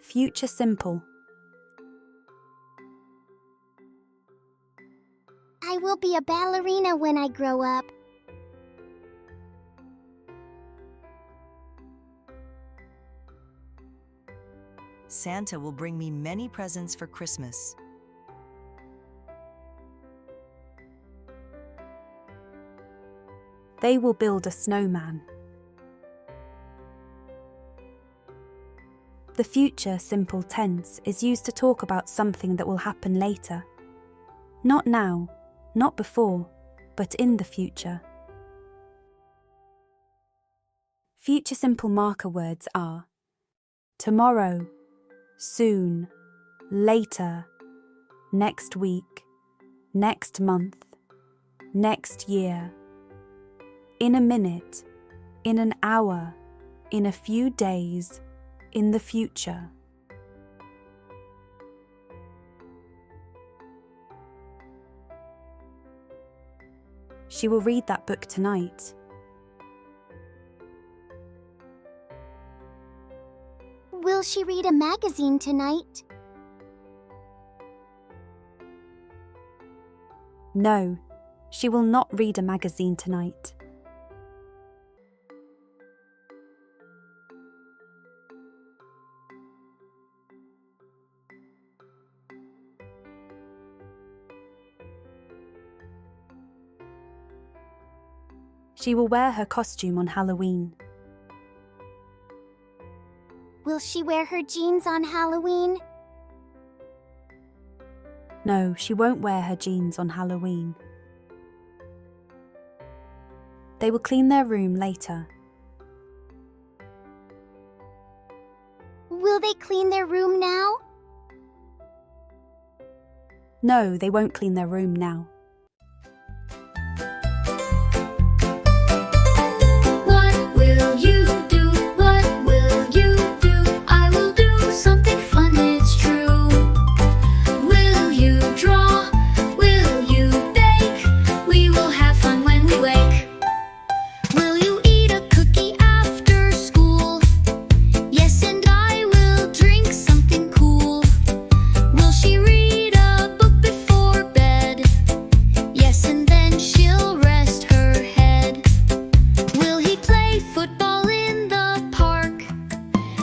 Future Simple. I will be a ballerina when I grow up. Santa will bring me many presents for Christmas. They will build a snowman. The future simple tense is used to talk about something that will happen later. Not now, not before, but in the future. Future simple marker words are tomorrow, soon, later, next week, next month, next year, in a minute, in an hour, in a few days, in the future. She will read that book tonight. Will she read a magazine tonight? No, she will not read a magazine tonight. She will wear her costume on Halloween. Will she wear her jeans on Halloween? No, she won't wear her jeans on Halloween. They will clean their room later. Will they clean their room now? No, they won't clean their room now.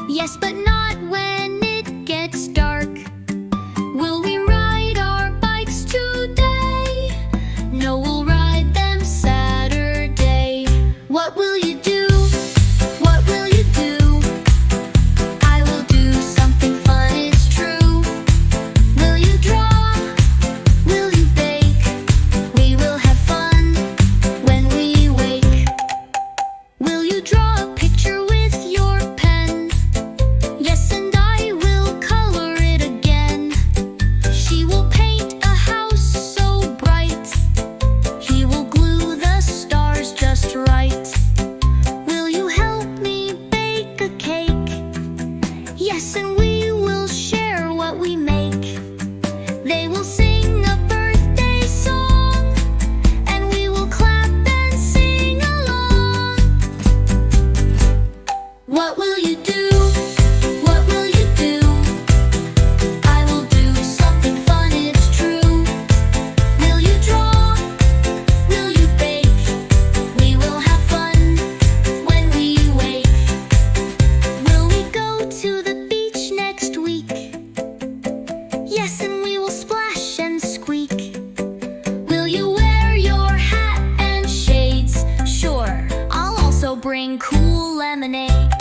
Yes, but not when it gets dark. Will we ride our bikes today? No, we'll ride them Saturday. What will you do? What will you do? I will do something fun, it's true. Will you draw? Will you bake? We will have fun when we wake. Will you draw a picture with your pen? Yes, and I will color it again. She will paint a house so bright. He will glue the stars just right. Will you help me bake a cake? Yes, and we will share what we make. They will sing a birthday song, and we will clap and sing along. What will you do? What will you do? I will do something fun, it's true. Will you draw? Will you bake? We will have fun when we wake. Will we go to the beach next week? Yes, and we will splash and squeak. Will you wear your hat and shades? Sure, I'll also bring cool lemonade.